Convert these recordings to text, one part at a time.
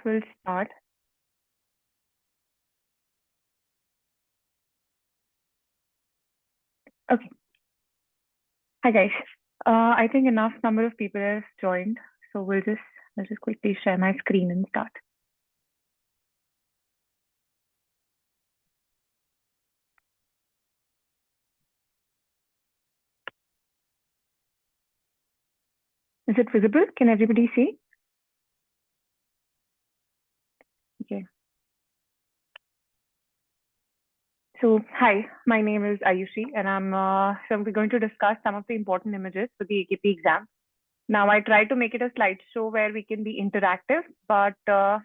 we'll start. Okay. Hi guys. I think enough number of people have joined, so I'll just quickly share my screen and start. Is it visible? Can everybody see? Okay. So hi, my name is Ayushi, and we're going to discuss some of the important images for the AKP exam. Now I try to make it a slideshow where we can be interactive, but okay.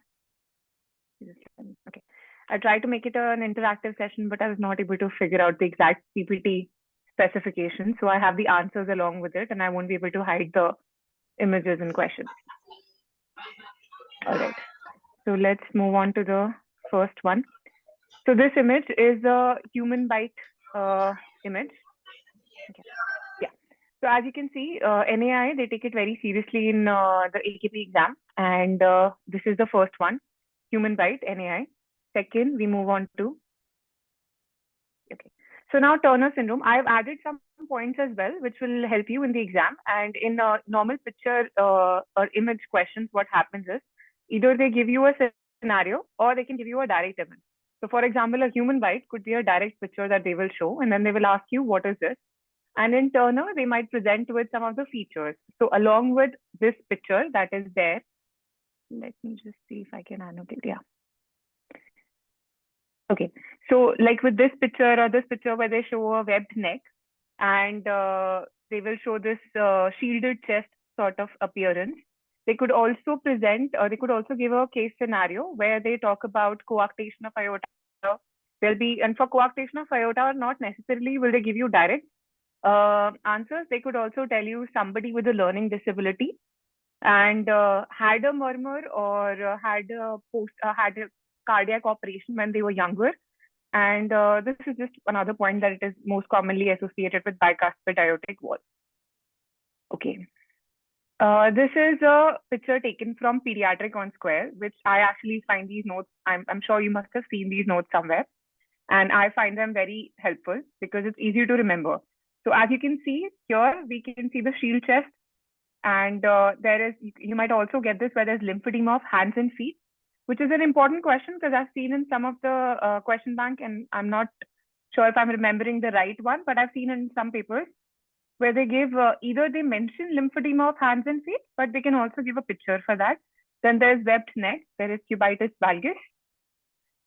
I tried to make it an interactive session, but I was not able to figure out the exact PPT specification. So I have the answers along with it, and I won't be able to hide the images and questions. All right. So let's move on to the first one. So this image is a human bite image. Okay. Yeah. So as you can see, NAI, they take it very seriously in the AKP exam. And this is the first one, human bite, NAI. Second, we move on to, okay. So now Turner syndrome, I've added some points as well, which will help you in the exam. And in normal picture or image questions, what happens is either they give you a scenario or they can give you a direct image. So for example, a human bite could be a direct picture that they will show, and then they will ask you, what is this? And in Turner, they might present with some of the features. So along with this picture that is there, let me just see if I can annotate. Yeah. Okay. So like with this picture or this picture where they show a webbed neck, and they will show this shielded chest sort of appearance. They could also present, or they could also give a case scenario where they talk about coarctation of aorta. There'll be, and for coarctation of aorta, not necessarily will they give you direct answers. They could also tell you somebody with a learning disability and had a murmur or had a cardiac operation when they were younger. And this is just another point that it is most commonly associated with bicuspid aortic wall. Okay. This is a picture taken from Pediatric on Square, which I actually find these notes. I'm sure you must have seen these notes somewhere. And I find them very helpful because it's easy to remember. So as you can see here, we can see the shield chest. And there is, you might also get this where there's lymphedema of hands and feet, which is an important question because I've seen in some of the question bank, and I'm not sure if I'm remembering the right one, but I've seen in some papers where they give either they mention lymphedema of hands and feet, but they can also give a picture for that. Then there's webbed neck, there is cubitus valgus.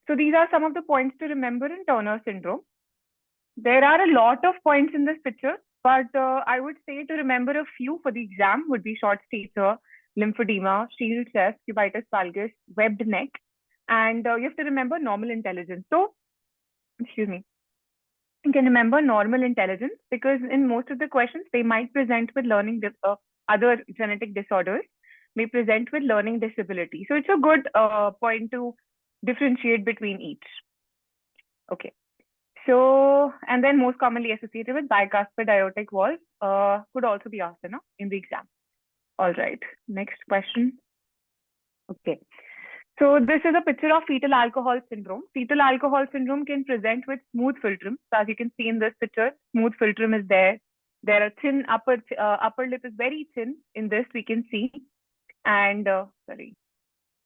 So these are some of the points to remember in Turner syndrome. There are a lot of points in this picture, but I would say to remember a few for the exam would be short stature, lymphedema, shield chest, cubitus valgus, webbed neck, and you have to remember normal intelligence. So, excuse me, you can remember normal intelligence because in most of the questions, they might present with learning, other genetic disorders, may present with learning disability. So it's a good point to differentiate between each. Okay. So, and then most commonly associated with bicuspid aortic wall could also be asked in the exam. All right, next question. Okay. So this is a picture of fetal alcohol syndrome. Fetal alcohol syndrome can present with smooth philtrum. So as you can see in this picture, smooth philtrum is there. There are thin upper lip is very thin in this, we can see. And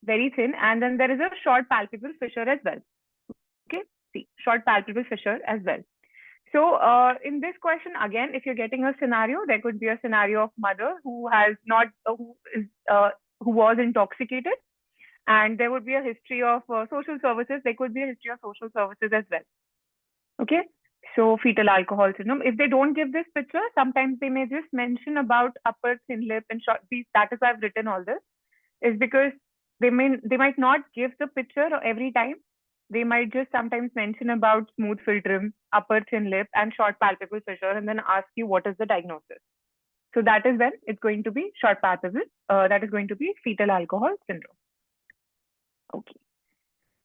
very thin. And then there is a short palpebral fissure as well. Okay, see, short palpebral fissure as well. So in this question, again, if you're getting a scenario, there could be a scenario of mother who has not, who was intoxicated. And there would be a history of social services. There could be a history of social services as well. Okay. So fetal alcohol syndrome. If they don't give this picture, sometimes they may just mention about upper thin lip and short. That is why I've written all this. Is because they might not give the picture every time. They might just sometimes mention about smooth philtrum, upper thin lip, and short palpebral fissure, and then ask you what is the diagnosis. So that is when it's going to be short palpebral. That is going to be fetal alcohol syndrome. Okay.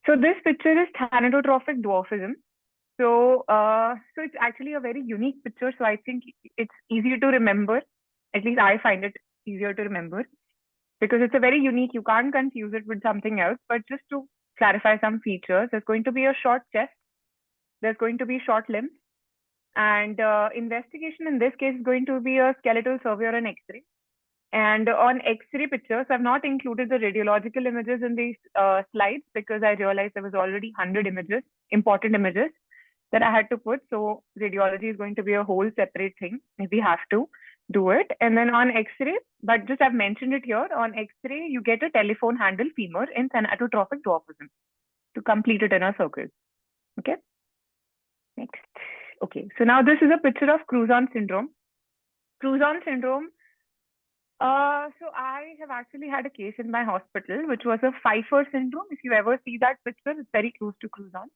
So this picture is thanatotropic dwarfism. So, so it's actually a very unique picture. So I think it's easier to remember. At least I find it easier to remember. because it's a very unique, you can't confuse it with something else. But just to clarify some features, there's going to be a short chest, there's going to be short limbs, and investigation in this case is going to be a skeletal survey or an X-ray. And on X-ray pictures, I've not included the radiological images in these slides because I realized there was already 100 images, important images that I had to put. So radiology is going to be a whole separate thing if we have to do it. And then on X-ray, but just I've mentioned it here, on X-ray, you get a telephone handle femur in thanatotropic dwarfism to complete it in a circle. Okay. Next. Okay. So now this is a picture of Cruzon syndrome. Cruzon syndrome. So I have actually had a case in my hospital, which was a Pfeiffer syndrome. If you ever see that picture, it's very close to Cruzon.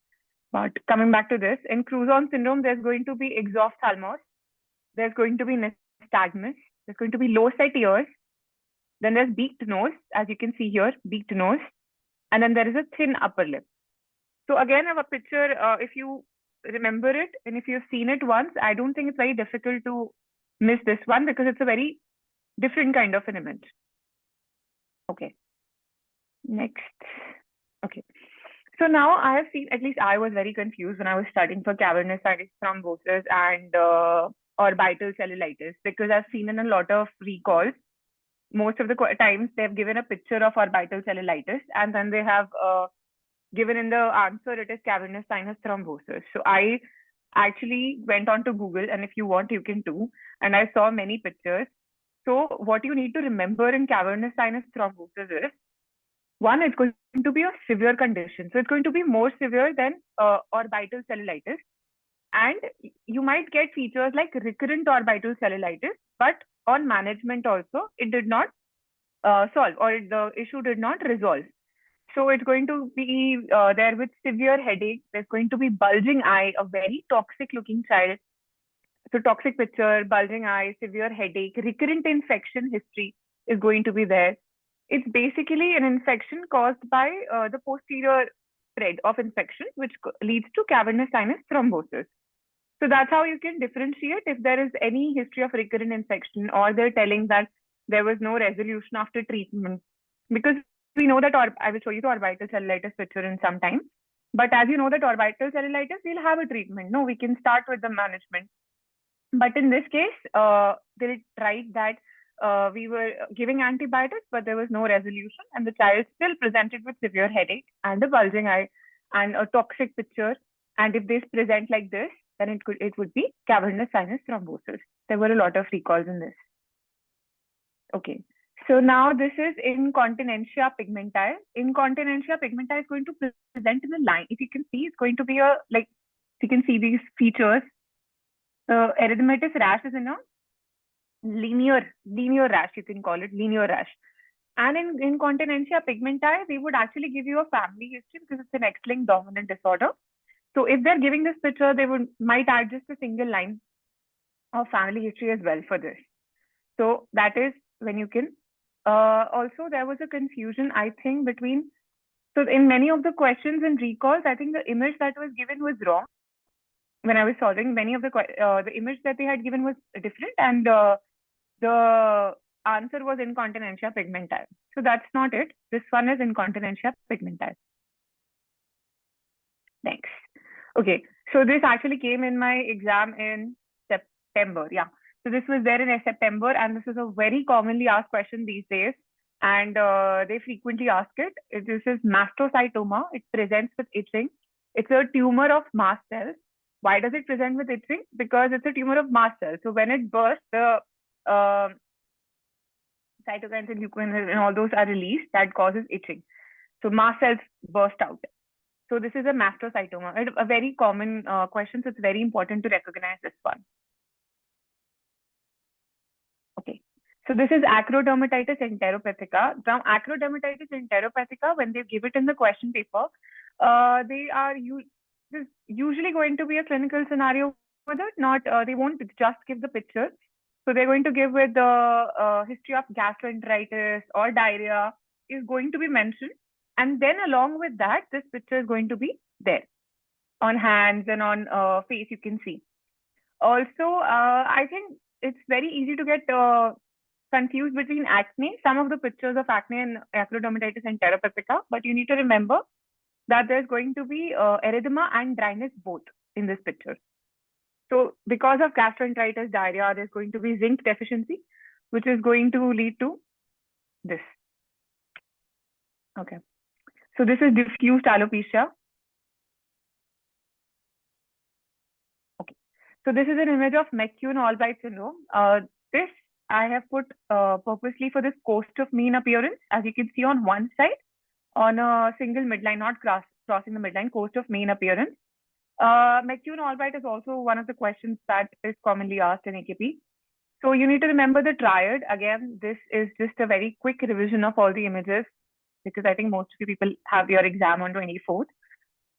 But coming back to this, in Cruzon syndrome, there's going to be exophthalmos, there's going to be nystagmus, there's going to be low set ears, then there's beaked nose, as you can see here, beaked nose, and then there is a thin upper lip. So again, I have a picture, if you remember it, and if you've seen it once, I don't think it's very difficult to miss this one because it's a very different kind of an image. Okay. Next. Okay. So now I have seen, at least I was very confused when I was studying for cavernous sinus thrombosis and orbital cellulitis, because I've seen in a lot of recalls, most of the times they've given a picture of orbital cellulitis and then they have given in the answer it is cavernous sinus thrombosis. So I actually went on to Google, and if you want, you can too, and I saw many pictures. So what you need to remember in cavernous sinus thrombosis is, one, it's going to be a severe condition. So it's going to be more severe than orbital cellulitis. And you might get features like recurrent orbital cellulitis, but on management also, it did not solve, or the issue did not resolve. So it's going to be there with severe headache. There's going to be bulging eye, a very toxic looking child. So toxic picture, bulging eye, severe headache, recurrent infection history is going to be there. It's basically an infection caused by the posterior spread of infection, which leads to cavernous sinus thrombosis. So that's how you can differentiate if there is any history of recurrent infection, or they're telling that there was no resolution after treatment. Because we know that, I will show you the orbital cellulitis picture in some time. But as you know that orbital cellulitis, we'll have a treatment. No, we can start with the management. But in this case, they tried that we were giving antibiotics, but there was no resolution, and the child still presented with severe headache and a bulging eye and a toxic picture. And if they present like this, then it would be cavernous sinus thrombosis. There were a lot of recalls in this. Okay, so now this is incontinentia pigmenti. Incontinentia pigmenti is going to present in a line. If you can see, it's going to be a, like, you can see these features. Erythematous rash is in a linear rash, you can call it linear rash. And in incontinentia pigmenti, they would actually give you a family history because it's an X-linked dominant disorder. So if they're giving this picture, they might add just a single line of family history as well for this. So that is when you can. Also, there was a confusion, I think, between, so in many of the questions and recalls, I think the image that was given was wrong. When I was solving many of the image that they had given was different, and the answer was incontinentia pigmenti. So that's not it. This one is incontinentia pigmenti. Next. Okay, so this actually came in my exam in September. Yeah, so this was there in September, and this is a very commonly asked question these days, and they frequently ask it. This is mastocytoma. It presents with itching. It's a tumor of mast cells. Why does it present with itching? Because it's a tumor of mast cells. So when it bursts, the cytokines and leukocytes and all those are released, that causes itching. So mast cells burst out. So this is a mastocytoma, a very common question. So it's very important to recognize this one. Okay. So this is acrodermatitis enteropathica. Now, acrodermatitis enteropathica, when they give it in the question paper, they are usually going to be a clinical scenario with it. Not they won't just give the picture. So they're going to give with the history of gastroenteritis or diarrhea is going to be mentioned. And then along with that, this picture is going to be there on hands and on face, you can see. Also, I think it's very easy to get confused between acne, some of the pictures of acne and acrodermatitis and teropathica, but you need to remember that there's going to be erythema and dryness both in this picture. So because of gastroenteritis, diarrhea, there's going to be zinc deficiency, which is going to lead to this. Okay. So this is diffused alopecia. Okay. So this is an image of McCune-Albright syndrome. This I have put purposely for this coast of mean appearance. As you can see on one side, on a single midline, not crossing the midline, coast of mean appearance. McCune-Albright is also one of the questions that is commonly asked in AKP. So you need to remember the triad. Again, this is just a very quick revision of all the images because I think most of you people have your exam on 24th.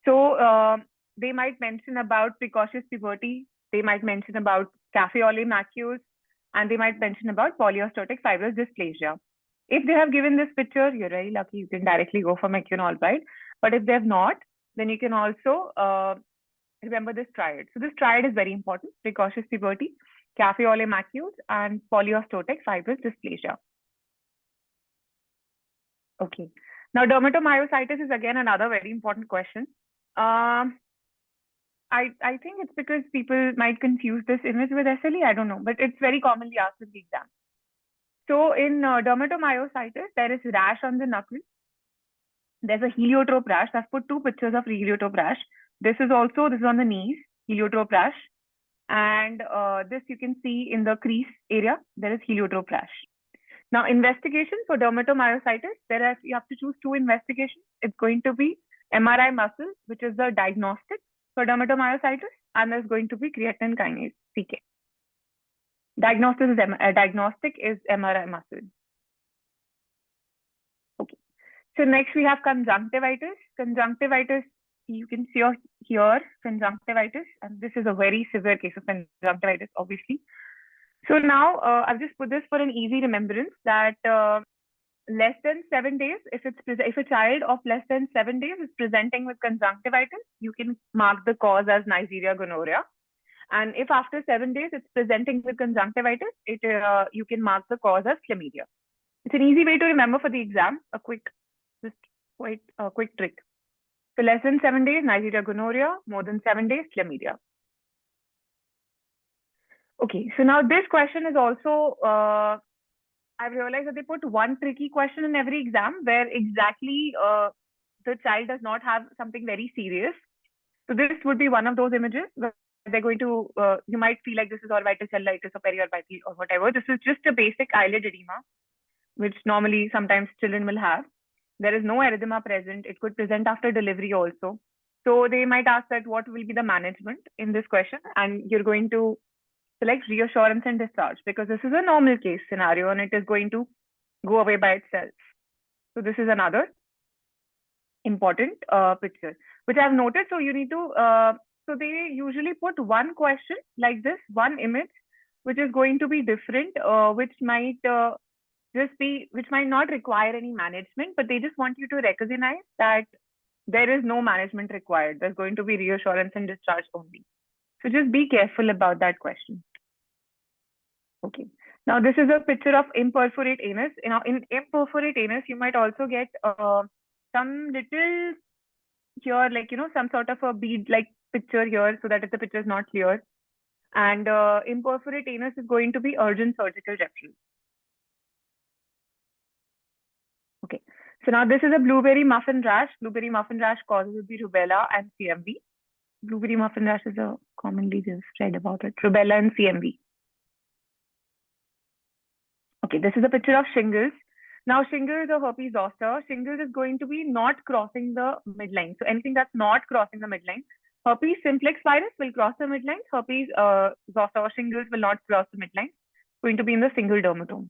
So they might mention about precocious puberty. They might mention about café au lait macules, and they might mention about polyostotic fibrous dysplasia. If they have given this picture, you're very lucky. You can directly go for McCune-Albright. But if they have not, then you can also remember this triad. So this triad is very important: precocious puberty, café au lait macules, and polyostotic fibrous dysplasia. Okay. Now, dermatomyositis is again another very important question. I think it's because people might confuse this image with SLE. I don't know, but it's very commonly asked in the exam. So in dermatomyositis, there is rash on the knuckle. There's a heliotrope rash. I've put two pictures of heliotrope rash. This is on the knees, heliotrope rash. And this you can see in the crease area, there is heliotrope rash. Now, investigation for dermatomyositis, you have to choose two investigations. It's going to be MRI muscle, which is the diagnostic for dermatomyositis, and there's going to be creatine kinase, CK. Diagnostic is MRI muscle. Okay. So next we have conjunctivitis. Conjunctivitis, you can see here conjunctivitis, and this is a very severe case of conjunctivitis, obviously. So now I've just put this for an easy remembrance that less than 7 days, if a child of less than 7 days is presenting with conjunctivitis, you can mark the cause as Neisseria gonorrhea. And if after 7 days it's presenting with conjunctivitis, you can mark the cause as chlamydia. It's an easy way to remember for the exam, a quick trick. So less than 7 days, Neisseria gonorrhea, more than 7 days, chlamydia. Okay, so now this question is also, I've realized that they put one tricky question in every exam where exactly the child does not have something very serious. So this would be one of those images where they're going to, you might feel like this is orbital cellulitis or periorbital or whatever. This is just a basic eyelid edema, which normally sometimes children will have. There is no erythema present. It could present after delivery also. So they might ask that what will be the management in this question, and you're going to select reassurance and discharge because this is a normal case scenario and it is going to go away by itself. So this is another important picture, which I've noted. So you need to, so they usually put one question like this, one image, which is going to be different, which might which might not require any management, but they just want you to recognize that there is no management required. There's going to be reassurance and discharge only. So just be careful about that question. Okay. Now this is a picture of imperforate anus. In imperforate anus, you might also get some little here, like, some sort of a bead-like picture here, so that if the picture is not clear. And imperforate anus is going to be urgent surgical referral. Okay. So now this is a blueberry muffin rash. Blueberry muffin rash causes would be rubella and CMV. Blueberry muffin rash is a commonly just read about it. Rubella and CMV. Okay, this is a picture of shingles. Now, shingles or herpes zoster, shingles is going to be not crossing the midline. So anything that's not crossing the midline, herpes simplex virus will cross the midline. Herpes zoster or shingles will not cross the midline. Going to be in the single dermatome.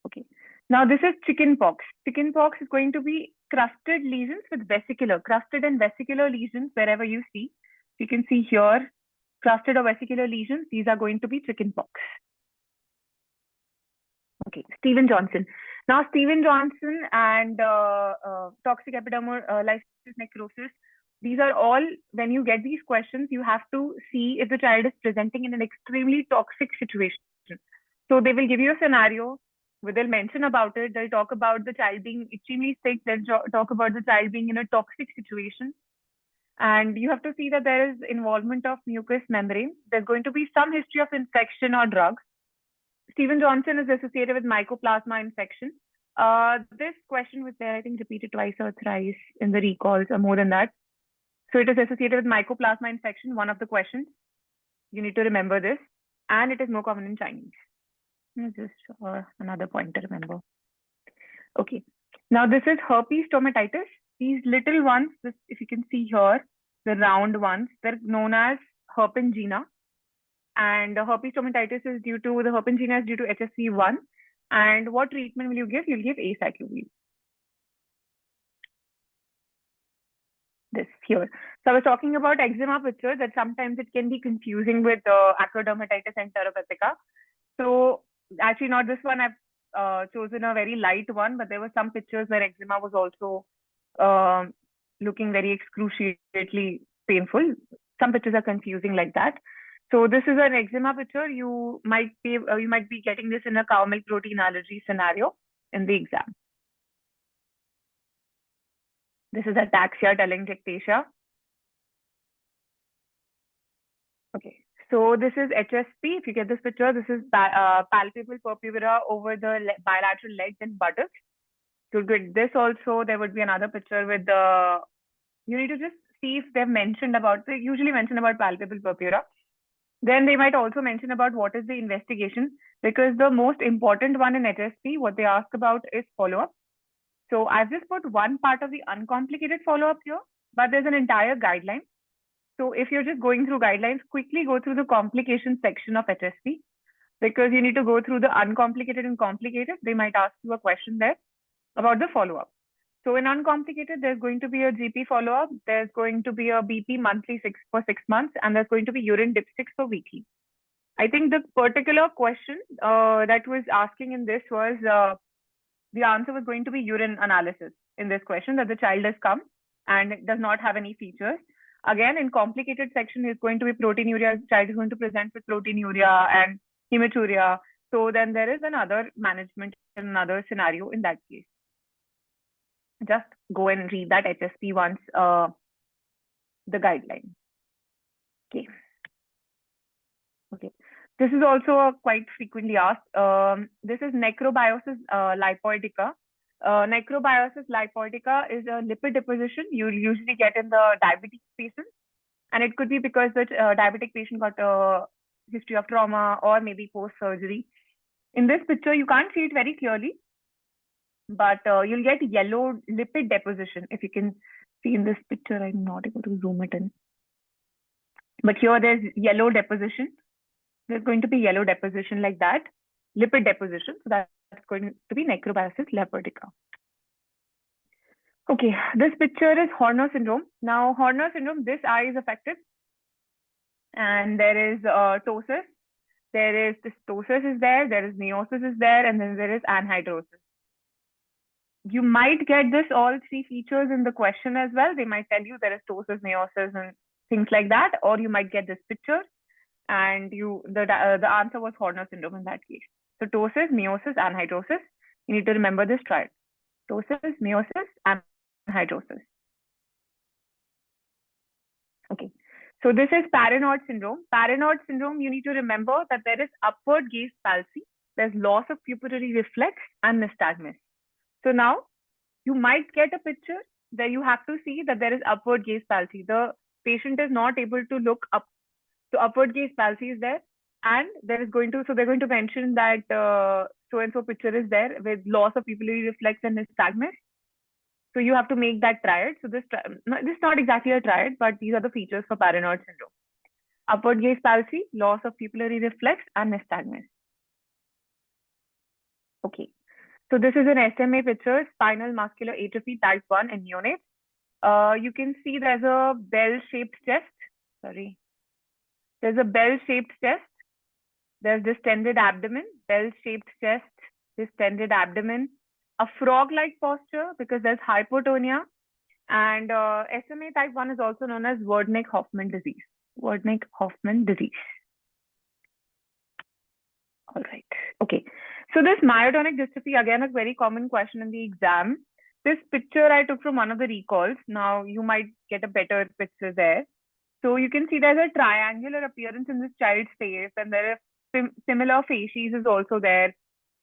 Okay. Now this is chickenpox. Chickenpox is going to be crusted lesions with vesicular, crusted and vesicular lesions wherever you see. You can see here, crusted or vesicular lesions. These are going to be chickenpox. Okay, Steven Johnson. Now, Steven Johnson and toxic epidermolysis necrosis These are all, when you get these questions, you have to see if the child is presenting in an extremely toxic situation. So they will give you a scenario where they'll mention about it. They'll talk about the child being extremely sick. They'll talk about the child being in a toxic situation. And you have to see that there is involvement of mucous membrane. There's going to be some history of infection or drugs. Steven Johnson is associated with mycoplasma infection. This question was there, I think, repeated twice or thrice in the recalls or more than that. So it is associated with mycoplasma infection, one of the questions. You need to remember this. And it is more common in Chinese. Just another point to remember. Okay. Now this is herpes stomatitis. These little ones, if you can see here, the round ones, they're known as herpingina. And herpes stomatitis is due to, the herpingina is due to HSV1. And what treatment will you give? You'll give acyclovir. This here. So I was talking about eczema picture, that sometimes it can be confusing with acrodermatitis enteropathica. So actually not this one, I've chosen a very light one, but there were some pictures where eczema was also looking very excruciatingly painful. Some pictures are confusing like that. So this is an eczema picture. You might be getting this in a cow milk protein allergy scenario in the exam. This is ataxia telangiectasia. Okay, so this is HSP. If you get this picture, this is palpable purpura over the bilateral legs and buttocks. To get this also, there would be another picture with the, you need to just see if they've mentioned about, they usually mention about palpable purpura. Then they might also mention about what is the investigation, because the most important one in HSP, what they ask about is follow-up. So I've just put one part of the uncomplicated follow-up here, but there's an entire guideline. So if you're just going through guidelines, quickly go through the complication section of HSP, because you need to go through the uncomplicated and complicated. They might ask you a question there about the follow-up. So in uncomplicated, there's going to be a GP follow-up. There's going to be a BP monthly for 6 months, and there's going to be urine dipsticks for weekly. I think the particular question that was asking in this was, the answer was going to be urine analysis in this question, that the child has come and does not have any features. Again, in complicated section is going to be proteinuria. The child is going to present with proteinuria and hematuria. So then there is another management in another scenario in that case. Just go and read that HSP once, the guideline. Okay. Okay. This is also quite frequently asked. This is necrobiosis lipoidica. Necrobiosis lipoidica is a lipid deposition you'll usually get in the diabetic patients. And it could be because the diabetic patient got a history of trauma or maybe post-surgery. In this picture, you can't see it very clearly, but you'll get yellow lipid deposition. If you can see in this picture, I'm not able to zoom it in. But here there's yellow deposition. There's going to be yellow deposition like that, lipid deposition. So that's going to be necrobiosis lipoidica. Okay, this picture is Horner syndrome. Now, Horner syndrome, this eye is affected. And there is ptosis. There is dystosis is there is meiosis is there, and then there is anhidrosis. You might get this all three features in the question as well. They might tell you there is ptosis, meiosis, and things like that, or you might get this picture, and the answer was Horner syndrome in that case. So ptosis, meiosis, anhidrosis. You need to remember this triad: ptosis, meiosis, anhidrosis. Okay. So this is Parinaud syndrome. Parinaud syndrome, you need to remember that there is upward gaze palsy, there's loss of pupillary reflex and nystagmus. So now you might get a picture where you have to see that there is upward gaze palsy. The patient is not able to look up. So upward gaze palsy is there, and there is going to, so they're going to mention that so-and-so picture is there with loss of pupillary reflex and nystagmus. So you have to make that triad. So this is not exactly a triad, but these are the features for Parinaud syndrome: upward gaze palsy, loss of pupillary reflex, and nystagmus. Okay. So this is an SMA picture, spinal muscular atrophy type 1 in neonates. You can see there's a bell-shaped chest. Sorry. There's a bell-shaped chest. There's distended abdomen, bell-shaped chest, distended abdomen, a frog-like posture because there's hypotonia, And SMA type 1 is also known as Wernicke-Hoffman disease. Wernicke-Hoffman disease. All right. Okay. So this myotonic dystrophy, again, a very common question in the exam. This picture I took from one of the recalls. Now you might get a better picture there. So you can see there's a triangular appearance in this child's face, and there are similar facies is also there.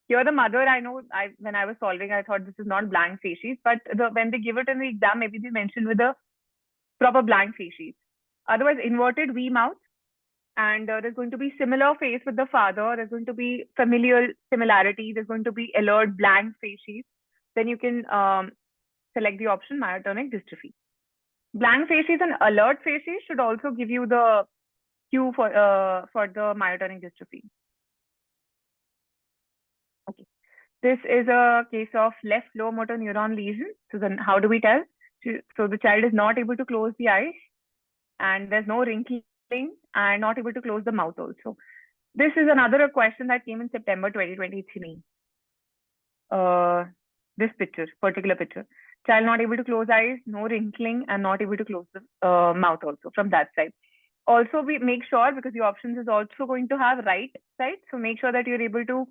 Here the mother, I know, when I was solving, I thought this is not blank facies, but when they give it in the exam, maybe they mentioned with a proper blank facies. Otherwise, inverted V mouth, and there's going to be similar face with the father. There's going to be familial similarity. There's going to be alert blank facies. Then you can select the option myotonic dystrophy. Blank facies and alert facies should also give you the cue for the myotonic dystrophy. Okay. This is a case of left lower motor neuron lesion. So then how do we tell? So the child is not able to close the eyes, and there's no wrinkling, and not able to close the mouth also. This is another question that came in September 2023. This particular picture. Child not able to close eyes, no wrinkling, and not able to close the mouth also from that side. Also, we make sure, because the options is also going to have right side, so make sure that you're able to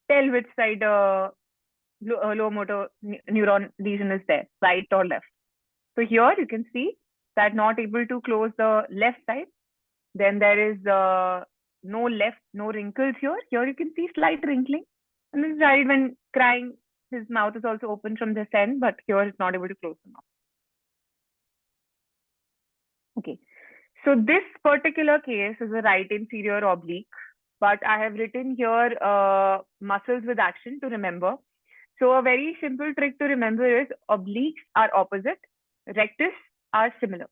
tell which side low motor neuron lesion is there, right or left. So here you can see that not able to close the left side. Then there is no wrinkles here. Here you can see slight wrinkling. And this child, when crying, his mouth is also open from this end, but here it's not able to close the mouth. Okay. So this particular case is a right inferior oblique, but I have written here muscles with action to remember. So a very simple trick to remember is obliques are opposite, rectus are similar.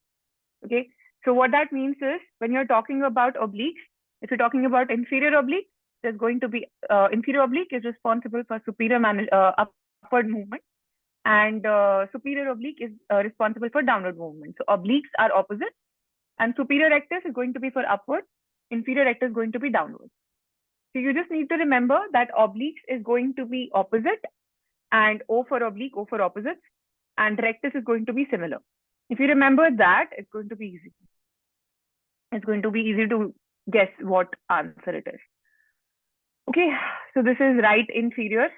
Okay. So what that means is, when you're talking about obliques, if you're talking about inferior oblique, there's going to be inferior oblique is responsible for superior upward movement, and superior oblique is responsible for downward movement. So obliques are opposite, and superior rectus is going to be for upward, inferior rectus is going to be downward. So you just need to remember that obliques is going to be opposite, and O for oblique, O for opposites, and rectus is going to be similar. If you remember that, it's going to be easy. It's going to be easy to guess what answer it is. Okay, so this is right inferior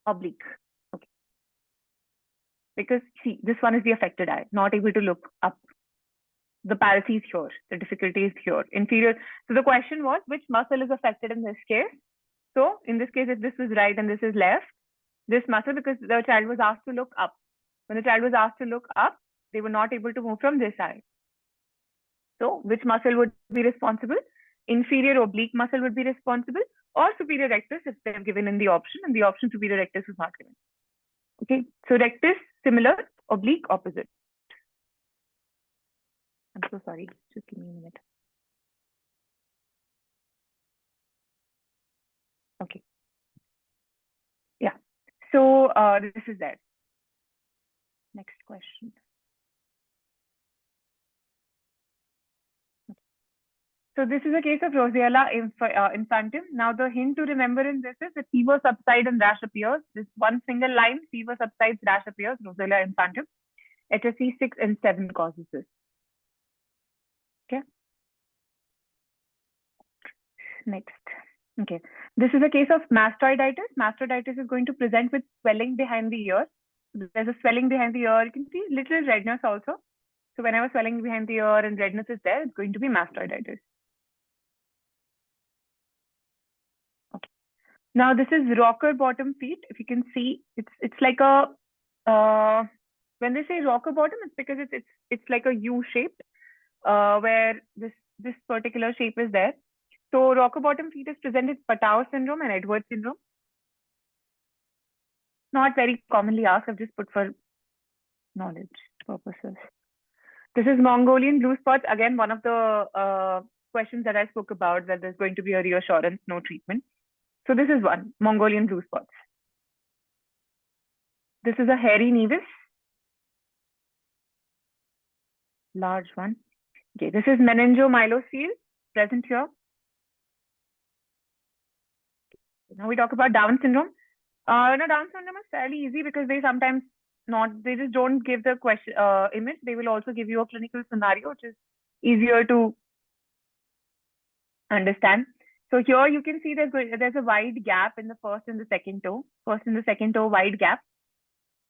oblique. Okay. Because see, this one is the affected eye, not able to look up. The paresthesia here, the difficulty is here. Inferior. So the question was, which muscle is affected in this case? So in this case, if this is right and this is left, this muscle, because the child was asked to look up. When the child was asked to look up, they were not able to move from this eye. So which muscle would be responsible? Inferior oblique muscle would be responsible, or superior rectus if they're given in the option, and the option superior rectus was not given. Okay, so rectus similar, oblique opposite. I'm so sorry, just give me a minute. Okay. Yeah, so this is that. Next question. So this is a case of Rosella infantum. Now the hint to remember in this is that fever subsides and rash appears. This one single line, fever subsides, rash appears, Rosella infantum. HSC 6 and 7 causes this. Okay. Next. Okay. This is a case of mastoiditis. Mastoiditis is going to present with swelling behind the ear. There's a swelling behind the ear. You can see little redness also. So whenever swelling behind the ear and redness is there, it's going to be mastoiditis. Okay. Now this is rocker bottom feet. If you can see, it's like a when they say rocker bottom, it's because it's like a U shape where this particular shape is there. So rocker bottom feet is presented Patau syndrome and Edwards syndrome. Not very commonly asked. I've just put for knowledge purposes. This is Mongolian blue spots. Again, one of the questions that I spoke about, that there's going to be a reassurance, no treatment. So this is one, Mongolian blue spots. This is a hairy nevus. Large one. Okay, this is meningomyelocele, present here. Now we talk about Down syndrome. Now Down syndrome is fairly easy because they sometimes they just don't give the question image. They will also give you a clinical scenario, which is easier to understand. So here you can see there's a wide gap in the first and the second toe. First and the second toe, wide gap.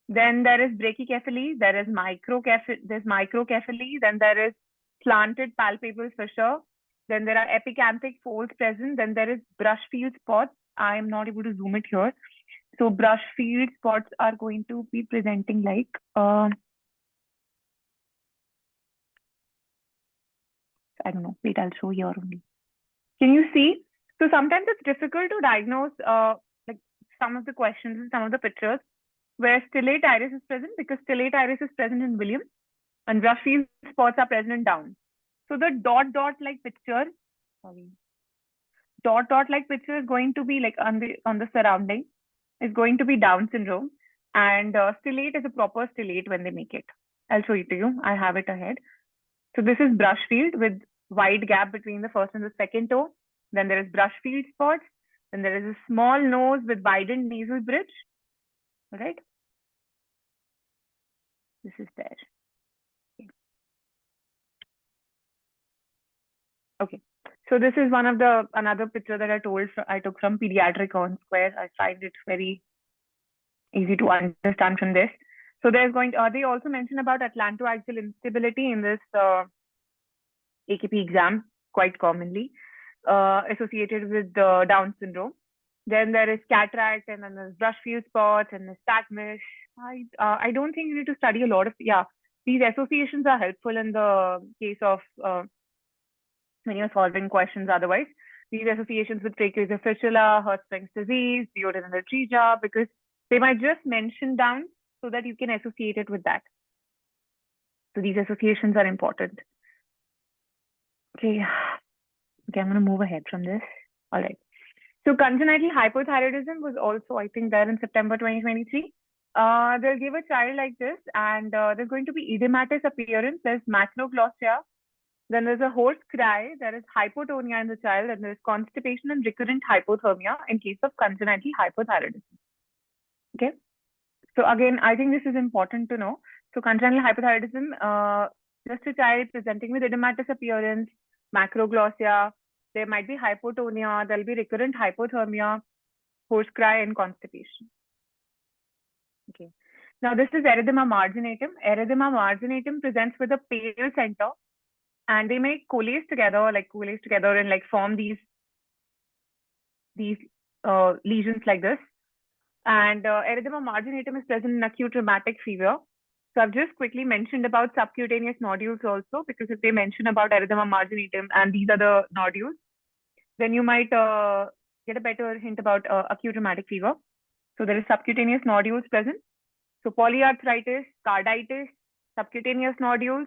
Then there is brachycephaly, there's microcephaly, then there is slanted palpebral fissure, then there are epicanthic folds present, then there is brush field spots. I am not able to zoom it here. So brush field spots are going to be presenting like, I don't know, wait, I'll show here only. Can you see? So sometimes it's difficult to diagnose like some of the questions and some of the pictures where stellate iris is present, because stellate iris is present in Williams and brush field spots are present in Down. So the dot-like picture, dot-like picture is going to be like on the surrounding, is going to be Down syndrome, and stellate is a proper stellate when they make it. I'll show it to you. I have it ahead. So this is brush field with wide gap between the first and the second toe. Then there is brush field spots. Then there is a small nose with widened nasal bridge. All right. This is there. Okay. So this is one of another picture that I took from pediatric on square. I find it very easy to understand from this. So there's they also mention about atlantoaxial instability in this AKP exam quite commonly associated with Down syndrome. Then there is cataract, and then there's brush field spots and the nystagmus. I don't think you need to study a lot of, these associations are helpful in the case of when you're solving questions otherwise. These associations with tracheosis fistula, Hirschsprung's disease, duodenal atresia, because they might just mention Down so that you can associate it with that. So these associations are important. Okay, I'm going to move ahead from this. All right. So congenital hypothyroidism was also, I think, there in September 2023. They'll give a child like this, and there's going to be edematous appearance. There's macroglossia. Then there's a hoarse cry. There is hypotonia in the child, and there's constipation and recurrent hypothermia in case of congenital hypothyroidism. Okay. So again, I think this is important to know. So congenital hypothyroidism, just a child presenting with edematous appearance, macroglossia. There might be hypotonia, there'll be recurrent hypothermia, hoarse cry, and constipation. Okay. Now this is erythema marginatum. Erythema marginatum presents with a pale center, and they may coalesce together and like form these lesions like this. And erythema marginatum is present in acute rheumatic fever. So I've just quickly mentioned about subcutaneous nodules also, because if they mention about erythema marginatum and these are the nodules, then you might get a better hint about acute rheumatic fever. So there is subcutaneous nodules present. So polyarthritis, carditis, subcutaneous nodules,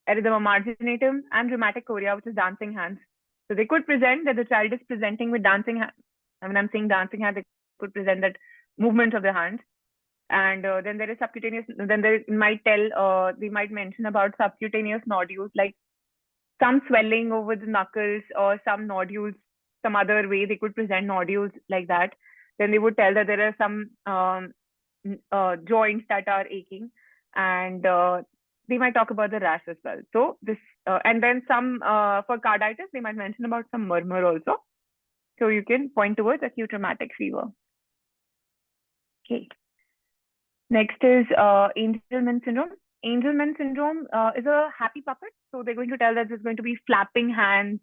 erythema marginatum, and rheumatic chorea, which is dancing hands. So they could present that the child is presenting with dancing hands. When I'm saying dancing hands, they could present that movement of the hands. And then there is subcutaneous, then they might mention about subcutaneous nodules, like some swelling over the knuckles or some nodules, some other way they could present nodules like that. Then they would tell that there are some joints that are aching, and they might talk about the rash as well. So this, and then some for carditis, they might mention about some murmur also. So you can point towards acute rheumatic fever. Okay. Next is Angelman syndrome. Angelman syndrome is a happy puppet. So they're going to tell that there's going to be flapping hands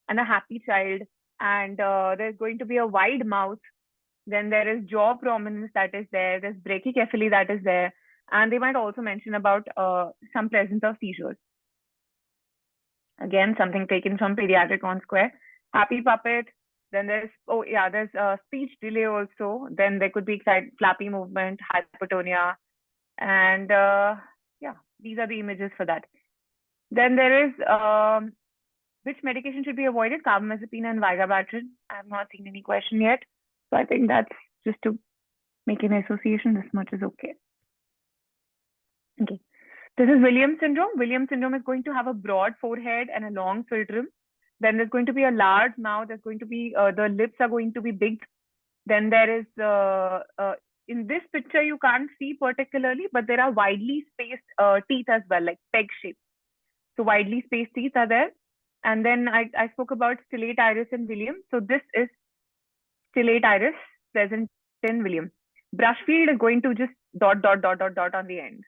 and a happy child. And there's going to be a wide mouth. Then there is jaw prominence that is there. There's brachycephaly that is there. And they might also mention about some presence of seizures. Again, something taken from pediatric on square. Happy puppet. Then there's speech delay also. Then there could be flappy movement, hypotonia, and these are the images for that. Then there is which medication should be avoided? Carbamazepine and vigabatrin. I have not seen any question yet, so I think that's just to make an association. This much is okay. Okay. This is Williams syndrome. Williams syndrome is going to have a broad forehead and a long philtrum. Then there's going to be a large mouth. There's going to be the lips are going to be big. Then there is in this picture, you can't see particularly, but there are widely spaced teeth as well, like peg shape. So widely spaced teeth are there. And then I spoke about stellate iris in William. So this is stellate iris present in William. Brush field is going to just dot, dot, dot, dot, dot on the end.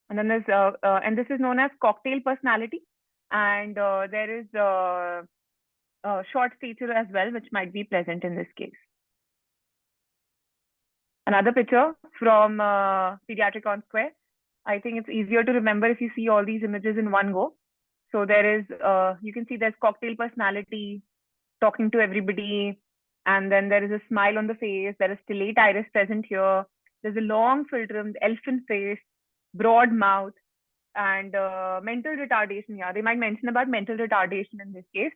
And then there's, and this is known as cocktail personality. And there is short stature as well, which might be present in this case. Another picture from Pediatric on Square. I think it's easier to remember if you see all these images in one go. So there is, you can see there's cocktail personality, talking to everybody, and then there is a smile on the face. There is stellate iris present here. There's a long philtrum, elephant face, broad mouth, and mental retardation. Yeah, they might mention about mental retardation in this case.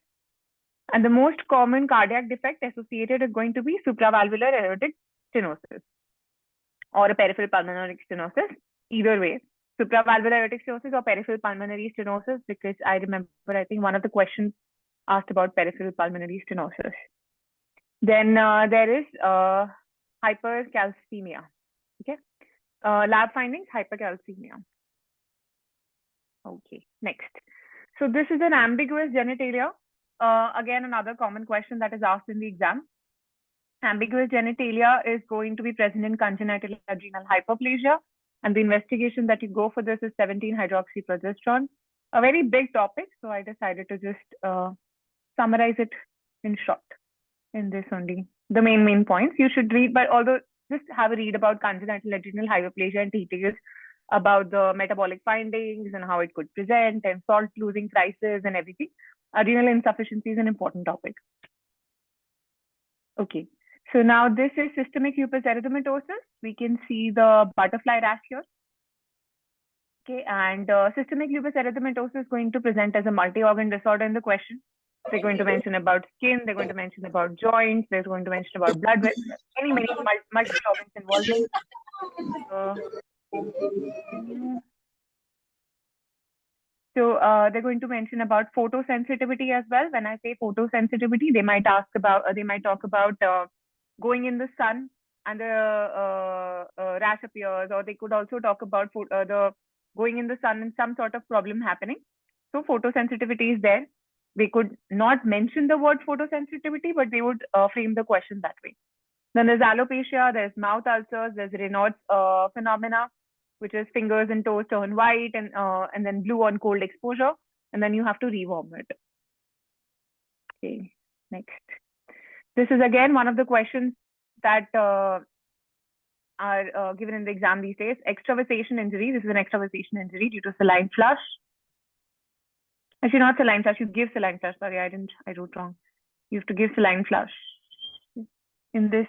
And the most common cardiac defect associated is going to be supravalvular aortic stenosis or a peripheral pulmonary stenosis. Either way, supravalvular aortic stenosis or peripheral pulmonary stenosis, because I remember, I think one of the questions asked about peripheral pulmonary stenosis. Then there is hypercalcemia. Okay. Lab findings, hypercalcemia. Okay, next. So this is an ambiguous genitalia. Again, another common question that is asked in the exam. Ambiguous genitalia is going to be present in congenital adrenal hyperplasia. And the investigation that you go for this is 17-hydroxyprogesterone. A very big topic, so I decided to just summarize it in short in this only. The main points you should read, but although just have a read about congenital adrenal hyperplasia and details about the metabolic findings and how it could present and salt losing crisis and everything. Adrenal insufficiency is an important topic. Okay, so now this is systemic lupus erythematosus. We can see the butterfly rash here. Okay, and systemic lupus erythematosus is going to present as a multi-organ disorder in the question. They're going to mention about skin, they're going to mention about joints, they're going to mention about blood, many multi-organs involvement. So they're going to mention about photosensitivity as well. When I say photosensitivity, they might ask about, they might talk about going in the sun and the rash appears, or they could also talk about the going in the sun and some sort of problem happening. So photosensitivity is there. They could not mention the word photosensitivity, but they would frame the question that way. Then there's alopecia, there's mouth ulcers, there's Raynaud's phenomena, which is fingers and toes turn white and then blue on cold exposure, and then you have to revomit. Okay, next. This is again one of the questions that are given in the exam these days. Extravasation injury. This is an extravasation injury due to saline flush. Actually, not saline flush. You give saline flush. Sorry, I wrote wrong. You have to give saline flush. In this.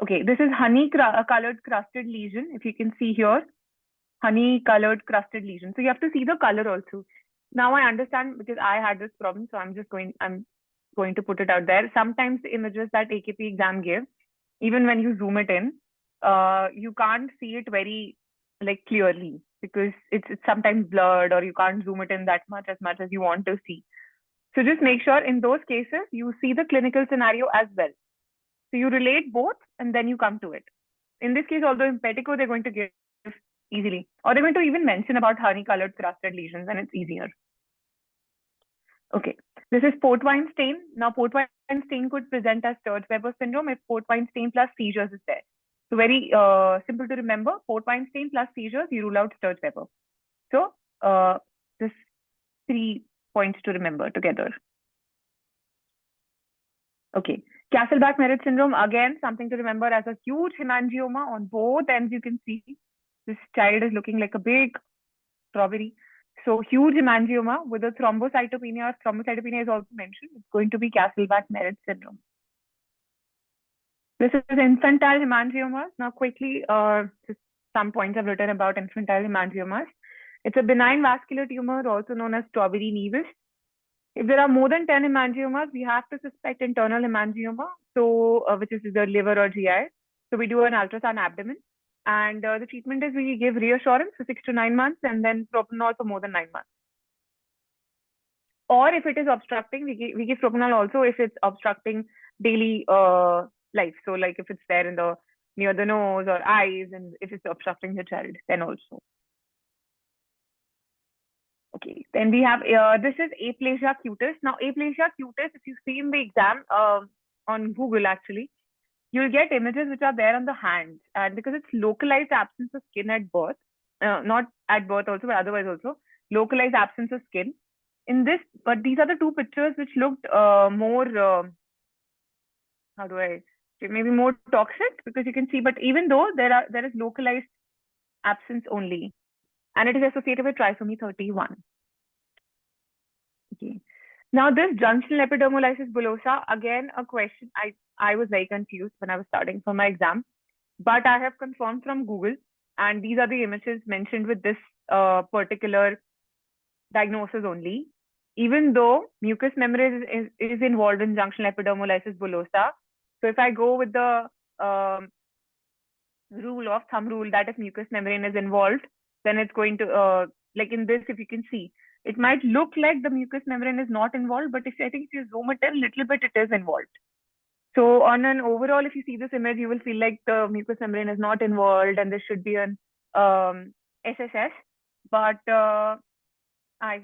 Okay, this is honey-colored crusted lesion. If you can see here, honey-colored crusted lesion. So you have to see the color also. Now I understand because I had this problem, so I'm going to put it out there. Sometimes the images that AKP exam gives, even when you zoom it in, you can't see it very clearly because it's sometimes blurred, or you can't zoom it in that much as you want to see. So just make sure in those cases you see the clinical scenario as well. So you relate both and then you come to it. In this case, although in Petico they're going to give easily, or they're going to even mention about honey-colored crusted lesions, and it's easier. Okay, this is port wine stain. Now, port wine stain could present as Sturge-Weber syndrome if port wine stain plus seizures is there. So very simple to remember, port wine stain plus seizures, you rule out Sturge-Weber. So this 3 points to remember together. Okay, Castleback-Merritt syndrome, again, something to remember as a huge hemangioma on both ends. You can see this child is looking like a big strawberry. So huge hemangioma with a thrombocytopenia. Thrombocytopenia is also mentioned. It's going to be Castleback-Merritt syndrome. This is infantile hemangiomas. Now quickly, just some points I've written about infantile hemangiomas. It's a benign vascular tumor, also known as strawberry nevus. If there are more than 10 hemangiomas, we have to suspect internal hemangioma, so which is the liver or GI. So we do an ultrasound abdomen, and the treatment is we give reassurance for 6 to 9 months, and then propranolol for more than 9 months. Or if it is obstructing, we give propanol also if it's obstructing daily life. So like if it's there in the near the nose or eyes, and if it's obstructing the child, then also. Okay, then we have this is aplasia cutis. Now aplasia cutis, if you see in the exam on Google actually, you'll get images which are there on the hands, and because it's localized absence of skin at birth, not at birth also, but otherwise also localized absence of skin. In this, but these are the two pictures which looked more, how do I say, maybe more toxic, because you can see, but even though there is localized absence only, and it is associated with trisomy 31. Okay. Now this junctional epidermolysis bullosa, again a question I was very confused when I was studying for my exam, but I have confirmed from Google, and these are the images mentioned with this particular diagnosis only. Even though mucous membrane is involved in junctional epidermolysis bullosa, so if I go with the thumb rule that if mucous membrane is involved, then it's going to like in this, if you can see, it might look like the mucous membrane is not involved, but if you zoom it in a little bit, it is involved. So on an overall, if you see this image, you will feel like the mucous membrane is not involved, and this should be an SSS. But I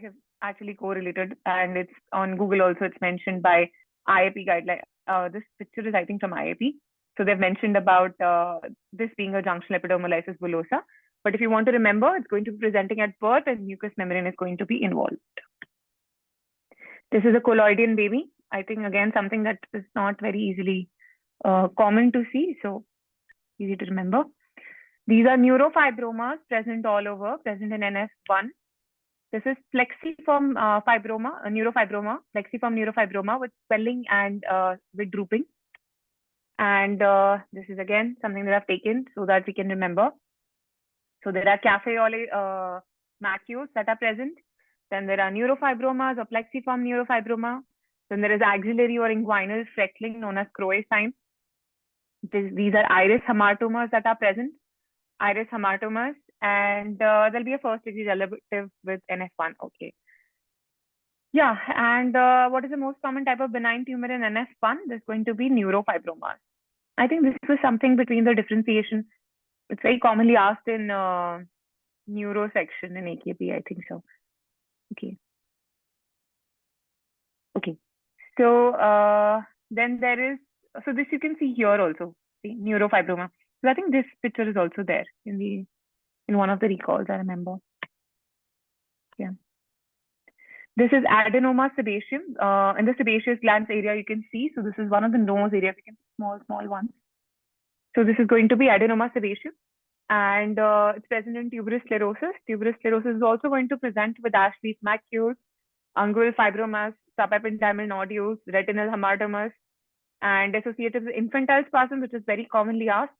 have actually correlated, and it's on Google also. It's mentioned by IAP guideline. This picture is, I think, from IAP. So they've mentioned about this being a junctional epidermolysis bullosa. But if you want to remember, it's going to be presenting at birth, and mucous membrane is going to be involved. This is a colloidian baby. I think, again, something that is not very easily common to see, so easy to remember. These are neurofibromas present all over, present in NF1. This is plexiform fibroma, neurofibroma, plexiform neurofibroma with swelling and with drooping. And this is again something that I've taken so that we can remember. So there are cafeole macules that are present. Then there are neurofibromas or plexiform neurofibroma. Then there is axillary or inguinal freckling known as Crowe sign. These are iris hamartomas that are present. Iris hamartomas, and there'll be a first degree relative with NF1. Okay. Yeah, and what is the most common type of benign tumor in NF1? There's going to be neurofibromas. I think this was something between the differentiation. It's very commonly asked in neuro section in AKP, I think so. Okay. Okay. So then there is, so this you can see here also, see, neurofibroma. So I think this picture is also there in one of the recalls, I remember. Yeah. This is adenoma sebaceum. In the sebaceous glands area, you can see. So this is one of the nose areas. You can see small ones. So this is going to be adenoma sebaceum, and it's present in tuberous sclerosis. Tuberous sclerosis is also going to present with ash leaf macules, ungual fibromas, subependymal nodules, retinal hamartomas, and associated with infantile spasm, which is very commonly asked.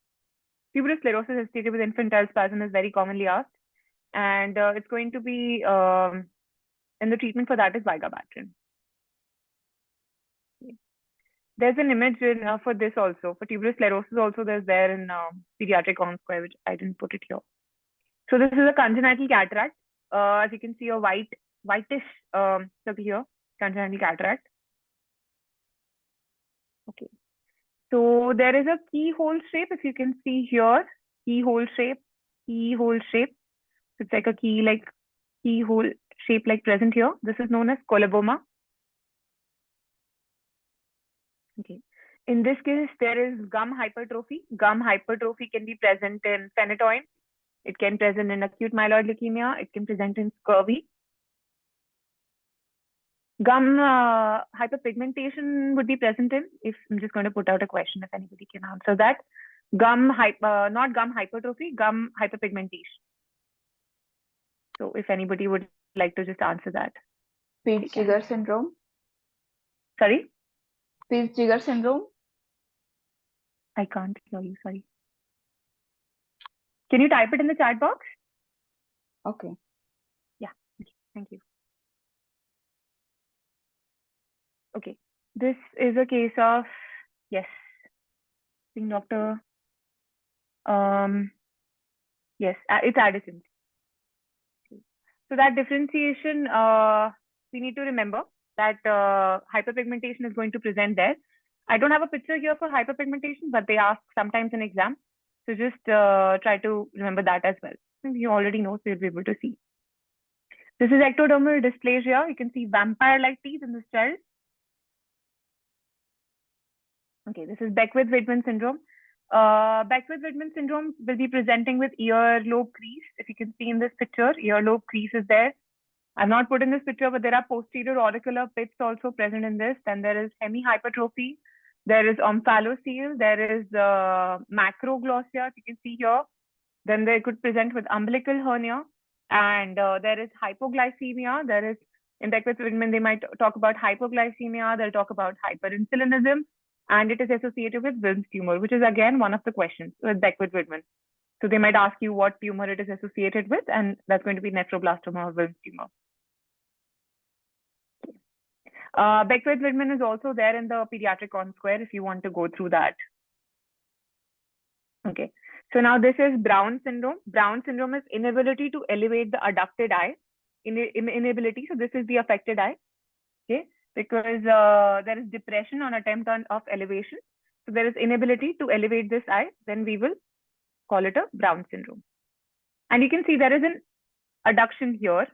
Tuberous sclerosis associated with infantile spasm is very commonly asked, and it's going to be and the treatment for that is vigabatrin. There's an image for this also. For tuberous sclerosis also, there's there in pediatric on-square, which I didn't put it here. So this is a congenital cataract. As you can see, a whitish circle here, congenital cataract. Okay. So there is a keyhole shape, if you can see here, keyhole shape. It's like a keyhole shape like present here. This is known as coloboma. Okay. In this case, there is gum hypertrophy. Gum hypertrophy can be present in phenytoin. It can present in acute myeloid leukemia. It can present in scurvy. Gum hyperpigmentation would be present in, if I'm just going to put out a question, if anybody can answer that. Not gum hypertrophy, gum hyperpigmentation. So if anybody would like to just answer that. Peach-Trigger syndrome. Sorry? Peach-Trigger syndrome. I can't hear you, sorry. Can you type it in the chat box? Okay. Yeah, okay. Thank you. Okay, this is a case of, yes, I think Dr. Yes, it's Addison's. So that differentiation, we need to remember that hyperpigmentation is going to present there. I don't have a picture here for hyperpigmentation, but they ask sometimes in exam. So just try to remember that as well. You already know, so you'll be able to see. This is ectodermal dysplasia. You can see vampire-like teeth in this child. Okay, this is Beckwith-Wiedemann syndrome. Beckwith-Wiedemann syndrome will be presenting with earlobe crease. If you can see in this picture, earlobe crease is there. I've not put in this picture, but there are posterior auricular pits also present in this. Then there is hemihypertrophy. There is omphalocele. There is macroglossia, if you can see here. Then they could present with umbilical hernia. And there is hypoglycemia. There is, in Beckwith-Wiedemann, they might talk about hypoglycemia. They'll talk about hyperinsulinism. And it is associated with Wilms tumor, which is again one of the questions with Beckwith-Wiedemann. So they might ask you what tumor it is associated with, and that's going to be nephroblastoma or Wilms tumor. Beckwith-Wiedemann is also there in the pediatric on-square if you want to go through that. Okay, so now this is Brown syndrome. Brown syndrome is inability to elevate the adducted eye. Inability, so this is the affected eye. Okay, because there is depression on attempt of elevation. So there is inability to elevate this eye, then we will call it a Brown syndrome. And you can see there is an adduction here.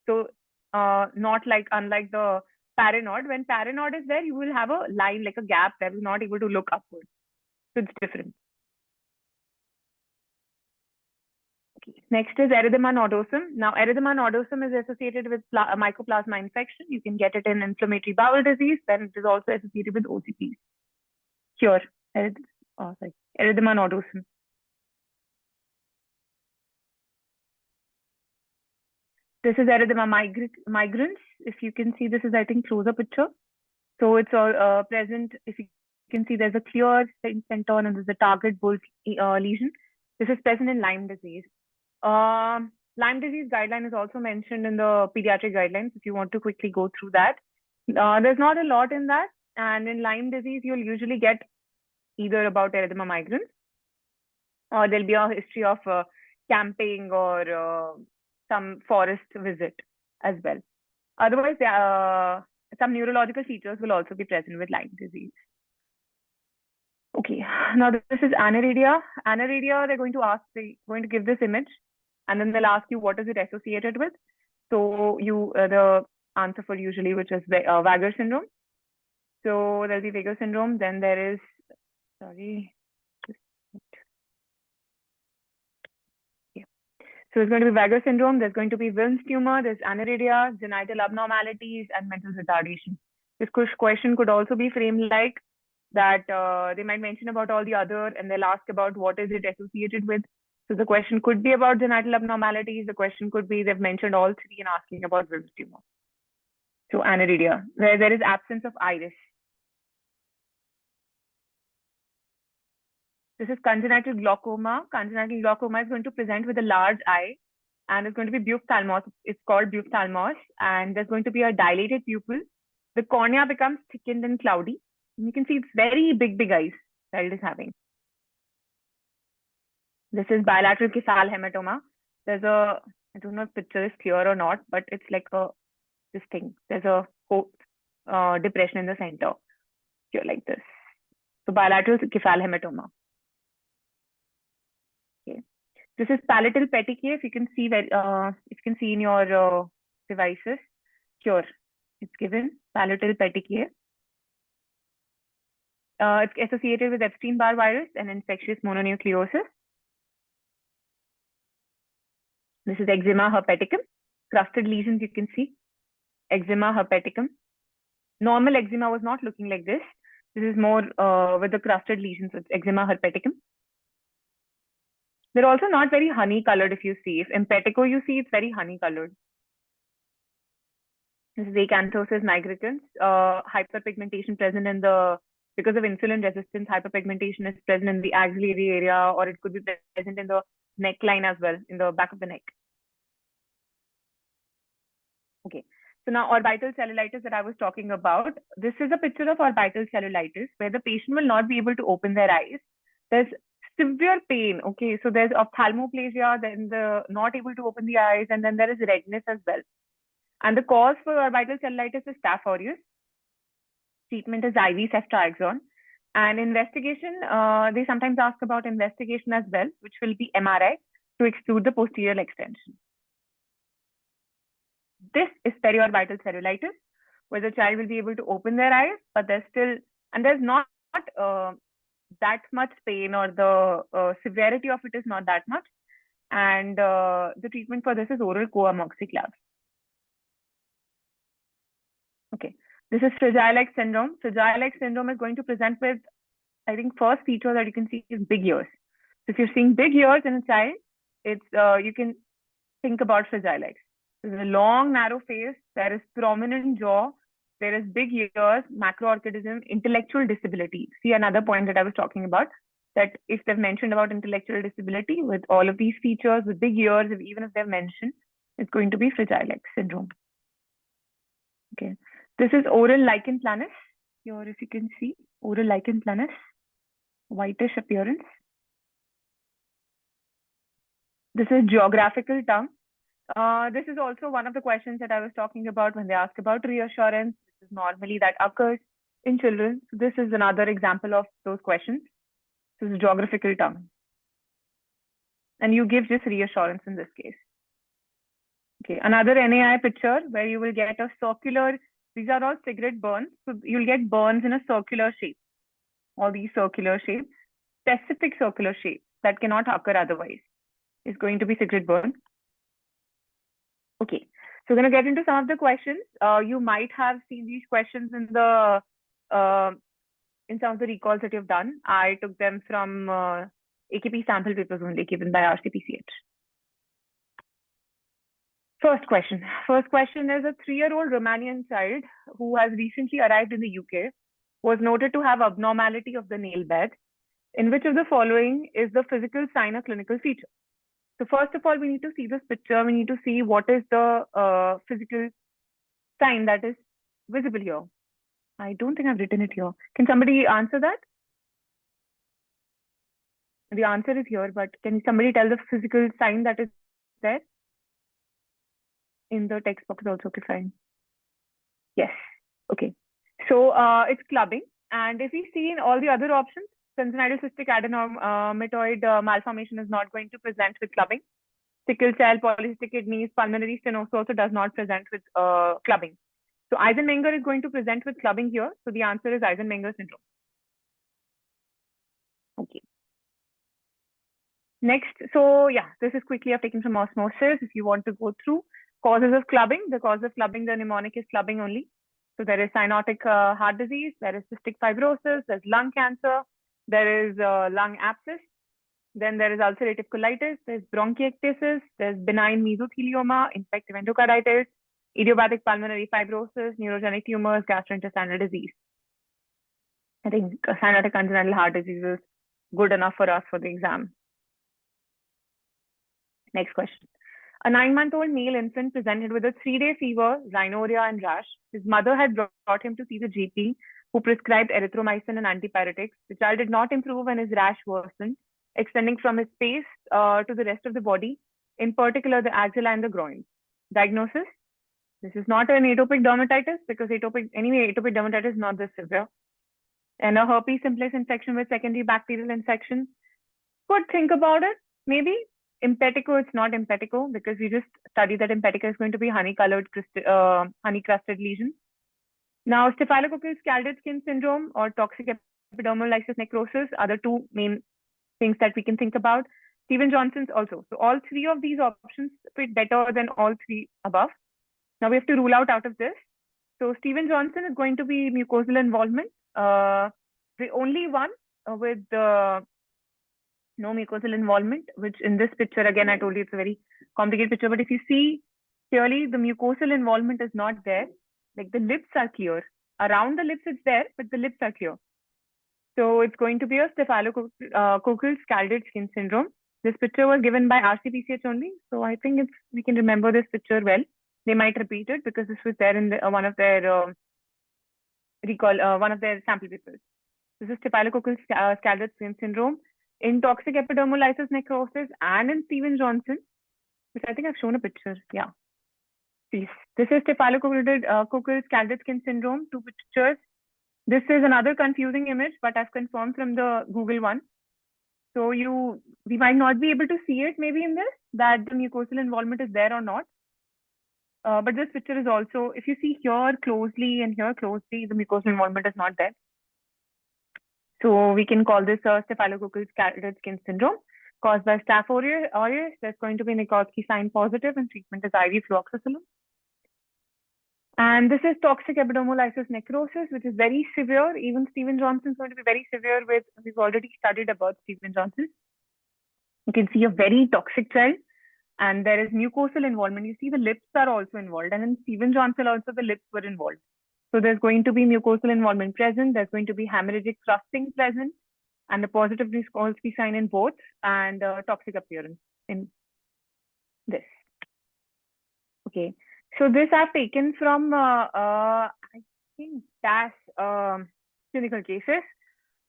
So not like, unlike the paranod, when paranod is there, you will have a line, like a gap that is not able to look upward. So it's different. Okay. Next is erythema nodosum. Now, erythema nodosum is associated with mycoplasma infection. You can get it in inflammatory bowel disease. Then it is also associated with OCPs. Here, erythema nodosum. This is erythema migrans. If you can see, this is, I think, closer picture. So it's all present. If you can see, there's a clear center and there's a target bulge lesion. This is present in Lyme disease. Lyme disease guideline is also mentioned in the pediatric guidelines if you want to quickly go through that. There's not a lot in that. And in Lyme disease, you'll usually get either about erythema migrans, or there'll be a history of camping or some forest visit as well. Otherwise, some neurological features will also be present with Lyme disease. Okay, now this is aniridia. Aniridia, they're going to give this image, and then they'll ask you what is it associated with. So you the answer for usually, which is Vager syndrome. So there'll be Vager syndrome. Then there is, sorry. Yeah. So it's going to be Vager syndrome. There's going to be Wilms tumor. There's aniridia, genital abnormalities, and mental retardation. This question could also be framed like that. They might mention about all the other, and they'll ask about what is it associated with. So the question could be about genital abnormalities. The question could be they've mentioned all three and asking about Wilms tumor. So aniridia, where there is absence of iris. This is congenital glaucoma. Congenital glaucoma is going to present with a large eye, and it's going to be buphtalmos. It's called buphtalmos, and there's going to be a dilated pupil. The cornea becomes thickened and cloudy. And you can see it's very big eyes child is having. This is bilateral cephal hematoma. There's a, I don't know if picture is clear or not, but it's like this thing. There's a depression in the center here like this. So bilateral cephal hematoma. Okay. This is palatal petechia. If you can see in your devices, here it's given palatal petechia. It's associated with Epstein-Barr virus and infectious mononucleosis. This is eczema herpeticum. Crusted lesions, you can see. Eczema herpeticum. Normal eczema was not looking like this. This is more with the crusted lesions. It's eczema herpeticum. They're also not very honey colored if you see. If empetico you see, it's very honey colored. This is acanthosis nigricans. Hyperpigmentation present in the, because of insulin resistance, hyperpigmentation is present in the axillary area, or it could be present in the neckline as well, in the back of the neck. Okay, so now orbital cellulitis that I was talking about. This is a picture of orbital cellulitis where the patient will not be able to open their eyes. There's severe pain. Okay, so there's ophthalmoplasia, then the not able to open the eyes, and then there is redness as well. And the cause for orbital cellulitis is Staph aureus. Treatment is IV ceftriaxone. And investigation, they sometimes ask about investigation as well, which will be MRI to exclude the posterior extension. This is periorbital cellulitis, where the child will be able to open their eyes, but there's not that much pain, or the severity of it is not that much. And the treatment for this is oral co-amoxiclav. Okay, this is Fragile X syndrome. Fragile X syndrome is going to present with, I think, first feature that you can see is big ears. So if you're seeing big ears in a child, it's you can think about Fragile X. There's a long, narrow face. There is prominent jaw. There is big ears, macroorchidism, intellectual disability. See, another point that I was talking about, that if they've mentioned about intellectual disability with all of these features, with big ears, even if they've mentioned, it's going to be Fragile X syndrome. Okay. This is oral lichen planus. Here, if you can see, oral lichen planus, whitish appearance. This is geographical tongue. This is also one of the questions that I was talking about when they ask about reassurance. This is normally that occurs in children. So this is another example of those questions. This is geographical tongue. And you give just reassurance in this case. Okay, another NAI picture where you will get a circular, these are all cigarette burns. So you'll get burns in a circular shape. All these circular shapes, specific circular shapes that cannot occur otherwise, is going to be cigarette burn. Okay, so we're going to get into some of the questions. You might have seen these questions in the in some of the recalls that you've done. I took them from AKP sample papers only given by MedPrepOnline-Mrcpch. First question is a 3-year-old Romanian child who has recently arrived in the UK was noted to have abnormality of the nail bed. In which of the following is the physical sign or clinical feature? So first of all, we need to see this picture. We need to see what is the physical sign that is visible here. I don't think I've written it here. Can somebody answer that? The answer is here, but can somebody tell the physical sign that is there? In the text box is also okay, fine. Yes, okay. So it's clubbing. And if we see in all the other options, congenital cystic adenomatoid malformation is not going to present with clubbing. Sickle cell, polycystic kidneys, pulmonary stenosis also does not present with clubbing. So Eisenmenger is going to present with clubbing here. So the answer is Eisenmenger syndrome. Okay. Next, so yeah, this is quickly I've taken from osmosis. If you want to go through causes of clubbing, the cause of clubbing, the mnemonic is clubbing only. So there is cyanotic heart disease, there is cystic fibrosis, there's lung cancer, there is lung abscess, then there is ulcerative colitis, there's bronchiectasis, there's benign mesothelioma, infective endocarditis, idiopathic pulmonary fibrosis, neurogenic tumors, gastrointestinal disease. I think cyanotic congenital heart disease is good enough for us for the exam. Next question. A 9-month-old male infant presented with a 3-day fever, rhinorrhea, and rash. His mother had brought him to see the GP, who prescribed erythromycin and antipyretics. The child did not improve and his rash worsened, extending from his face to the rest of the body, in particular the axilla and the groin. Diagnosis? This is not an atopic dermatitis because atopic dermatitis is not this severe. And a herpes simplex infection with secondary bacterial infection. Could think about it, maybe. Impetigo, it's not impetigo because we just studied that impetigo is going to be honey-colored, honey-crusted lesions. Now, staphylococcal scalded skin syndrome or toxic epidermolysis necrosis are the two main things that we can think about. Stevens-Johnson's also. So all three of these options fit better than all three above. Now we have to rule out of this. So Stevens-Johnson is going to be mucosal involvement. The only one with no mucosal involvement, which in this picture, again, I told you it's a very complicated picture, but if you see clearly the mucosal involvement is not there. Like the lips are clear. Around the lips it's there, but the lips are clear. So it's going to be a staphylococcal scalded skin syndrome. This picture was given by MedPrepOnline-Mrcpch only. So I think we can remember this picture well. They might repeat it because this was there in one of their one of their sample papers. This is staphylococcal scalded skin syndrome in toxic epidermolysis necrosis and in Stevens-Johnson, which I think I've shown a picture. Yeah. Please. This is Staphylococcus calded skin syndrome. Two pictures. This is another confusing image, but I've confirmed from the Google one. So we might not be able to see it maybe in this, that the mucosal involvement is there or not. But this picture is also, if you see here closely and here closely, the mucosal involvement is not there. So we can call this a Staphylococcus calded skin syndrome caused by Staph aureus. There's going to be Nikolsky sign positive, and treatment is IV fluoxetine. And this is toxic epidermolysis necrosis, which is very severe. Even Steven Johnson is going to be very severe with, we've already studied about Steven Johnson. You can see a very toxic child, and there is mucosal involvement. You see the lips are also involved, and in Steven Johnson also the lips were involved. So there's going to be mucosal involvement present. There's going to be hemorrhagic crusting present, and a positive Nikolsky sign in both, and toxic appearance in this. Okay. So this I've taken from, I think, DAS clinical cases.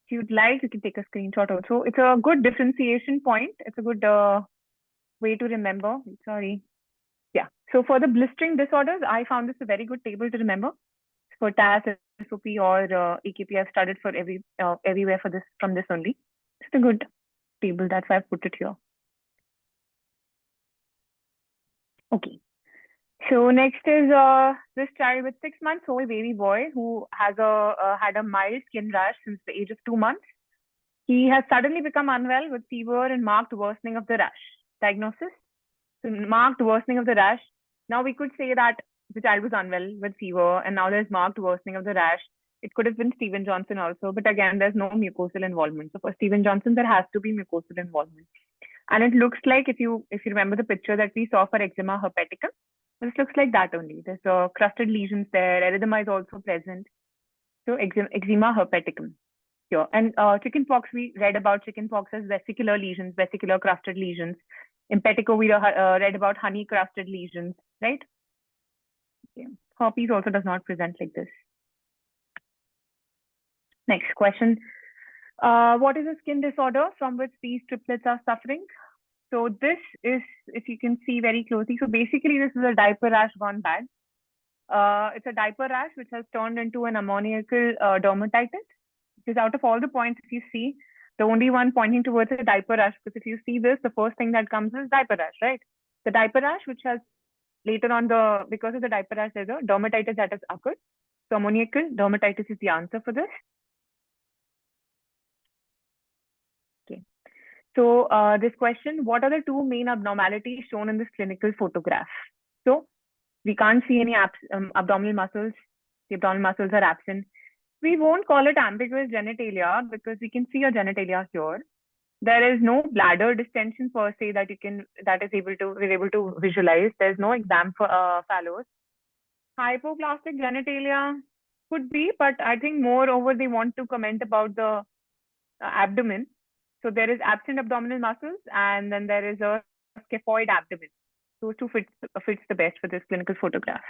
If you'd like, you can take a screenshot also. It's a good differentiation point. It's a good way to remember. Sorry. Yeah. So for the blistering disorders, I found this a very good table to remember. For TAS, SOP, or AKP, I've studied for everywhere for this from this only. It's a good table. That's why I've put it here. Okay. So next is this child with 6 months old baby boy who has had a mild skin rash since the age of 2 months. He has suddenly become unwell with fever and marked worsening of the rash. Diagnosis? So marked worsening of the rash. Now we could say that the child was unwell with fever and now there's marked worsening of the rash. It could have been Steven Johnson also, but again, there's no mucosal involvement. So for Steven Johnson, there has to be mucosal involvement. And it looks like, if you remember the picture that we saw for eczema herpeticum, this looks like that only. There's crusted lesions there. Erythema is also present. So eczema herpeticum here. And chickenpox, we read about chickenpox as vesicular lesions, vesicular crusted lesions. In Impetigo, we read about honey crusted lesions, right? Okay. Herpes also does not present like this. Next question. What is a skin disorder from which these triplets are suffering? So this is, if you can see very closely, so basically this is a diaper rash gone bad. It's a diaper rash which has turned into an ammoniacal dermatitis. Because out of all the points, if you see, the only one pointing towards a diaper rash, because if you see this, the first thing that comes is diaper rash, right? The diaper rash, which has later on because of the diaper rash, there's a dermatitis that has occurred. So ammoniacal dermatitis is the answer for this. Okay. So this question, what are the two main abnormalities shown in this clinical photograph? So we can't see any abdominal muscles. The abdominal muscles are absent. We won't call it ambiguous genitalia because we can see a genitalia here. There is no bladder distension per se that we're able to visualize. There's no exam for fallows. Hypoplastic genitalia could be, but I think moreover they want to comment about the abdomen. So there is absent abdominal muscles, and then there is a scaphoid abdomen. Those two fits the best for this clinical photograph.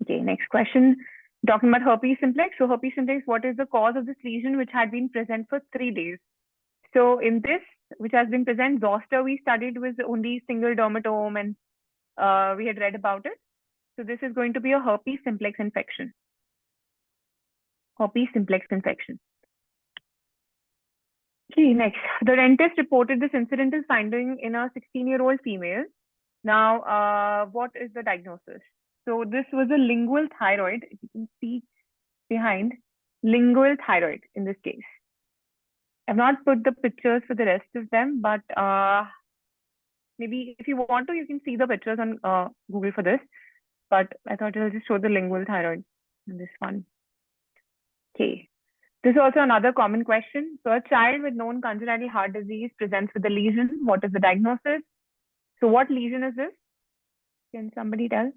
Okay, next question. Talking about herpes simplex. So herpes simplex, what is the cause of this lesion which had been present for 3 days? So in this, which has been present, zoster we studied was only single dermatome, and we had read about it. So this is going to be a herpes simplex infection. Herpes simplex infection. Okay, next. The dentist reported this incidental finding in a 16-year-old female. Now, what is the diagnosis? So this was a lingual thyroid. If you can see behind, lingual thyroid in this case. I've not put the pictures for the rest of them, but maybe if you want to, you can see the pictures on Google for this. But I thought I'll just show the lingual thyroid in this one. Okay. This is also another common question. So a child with known congenital heart disease presents with a lesion. What is the diagnosis? So what lesion is this? Can somebody tell?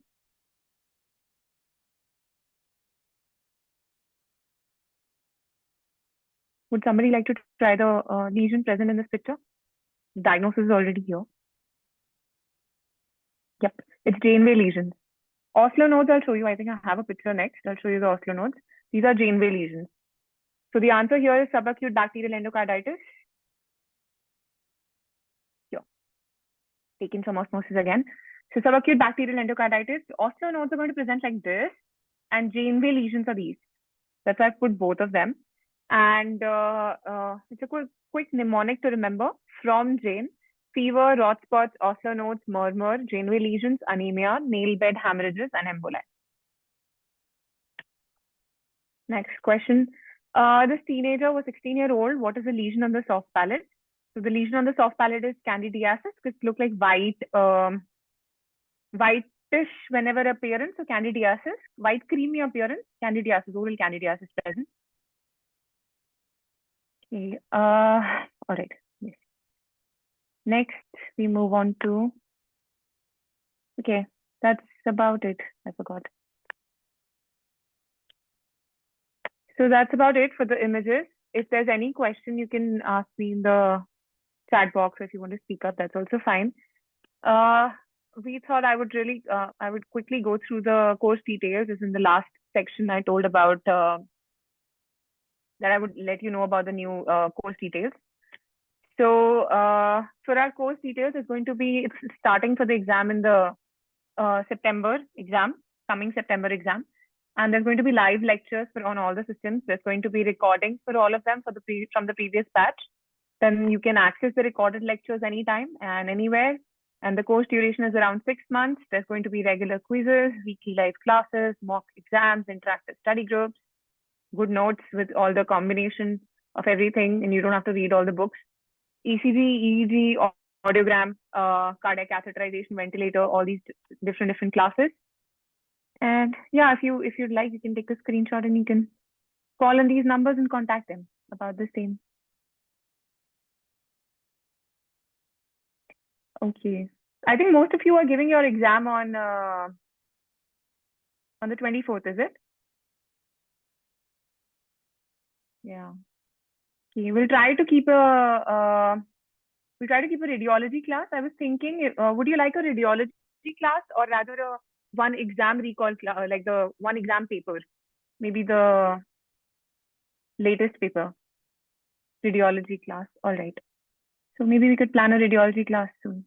Would somebody like to try the lesion present in this picture? The diagnosis is already here. Yep, it's Janeway lesions. Oslo nodes, I'll show you. I think I have a picture next. I'll show you the Oslo nodes. These are Janeway lesions. So the answer here is subacute bacterial endocarditis. Here. Taken from osmosis again. So subacute bacterial endocarditis, osteal nodes are going to present like this, and Janeway lesions are these. That's why I put both of them. And it's a quick mnemonic to remember from Jane: fever, rot spots, osteal nodes, murmur, Janeway lesions, anemia, nail bed hemorrhages, and emboli. Next question. This teenager was 16-year-old. What is the lesion on the soft palate? So the lesion on the soft palate is candidiasis. It looks like white, whitish whenever appearance. So candidiasis, white creamy appearance, candidiasis, oral candidiasis present. Okay. All right. Yes. Next, we move on to. Okay, that's about it. I forgot. So that's about it for the images. If there's any question, you can ask me in the chat box. If you want to speak up, that's also fine. We thought I would quickly go through the course details. As in the last section, I told about that I would let you know about the new course details. So for our course details, it's starting for the exam in the coming September exam. And there's going to be live lectures on all the systems. There's going to be recordings for all of them from the previous batch. Then you can access the recorded lectures anytime and anywhere. And the course duration is around 6 months. There's going to be regular quizzes, weekly live classes, mock exams, interactive study groups, good notes with all the combination of everything, and you don't have to read all the books. ECG, EEG, audiogram, cardiac catheterization, ventilator, all these different classes. And yeah, if you'd like, you can take a screenshot and you can call on these numbers and contact them about the same. Okay. I think most of you are giving your exam on the 24th, is it? Yeah. Okay. We'll try to keep a radiology class. I was thinking, would you like a radiology class or rather a one exam recall class, like the one exam paper, maybe the latest paper, radiology class. All right. So maybe we could plan a radiology class soon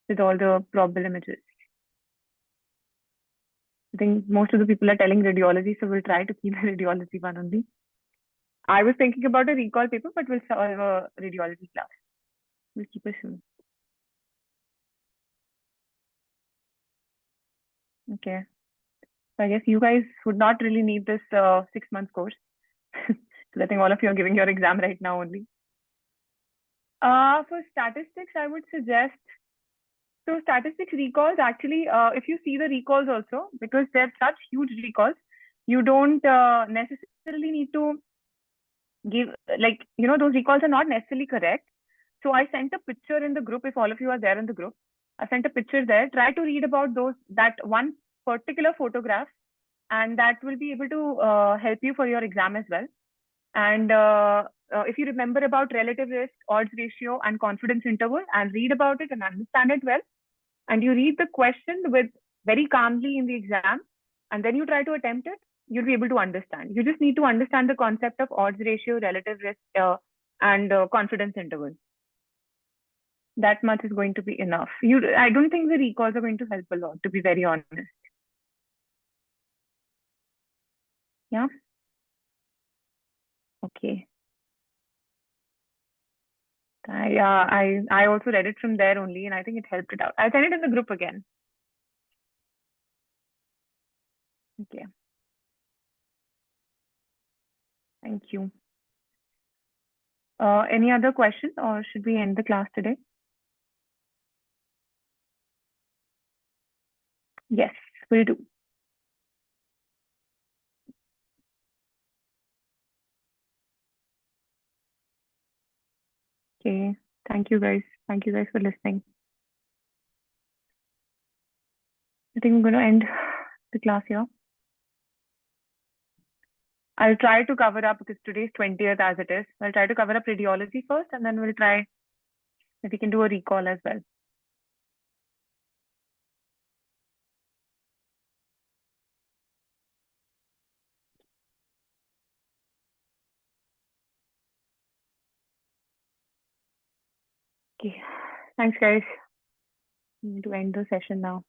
with all the probable images. I think most of the people are telling radiology, so we'll try to keep the radiology one only. I was thinking about a recall paper, but we'll have a radiology class. We'll keep it soon. Okay. So I guess you guys would not really need this 6-month course. So I think all of you are giving your exam right now only. For statistics, I would suggest. So statistics recalls, actually, if you see the recalls also, because they're such huge recalls, you don't necessarily need to give, like, those recalls are not necessarily correct. So I sent a picture in the group. If all of you are there in the group, I sent a picture there. Try to read about that one particular photograph, and that will be able to help you for your exam as well. And if you remember about relative risk, odds ratio, and confidence interval, and read about it and understand it well, and you read the question with very calmly in the exam, and then you try to attempt it, you'll be able to understand. You just need to understand the concept of odds ratio, relative risk, and confidence interval. That much is going to be enough. I don't think the recalls are going to help a lot, to be very honest. Yeah. Okay. I also read it from there only, and I think it helped it out. I'll send it in the group again. Okay. Thank you. Any other questions, or should we end the class today? Yes, we'll do. Okay. Thank you guys. Thank you guys for listening. I think I'm going to end the class here. I'll try to cover up, because today's 20th as it is. I'll try to cover up radiology first, and then we'll try if we can do a recall as well. Okay. Thanks, guys. I'm going to end the session now.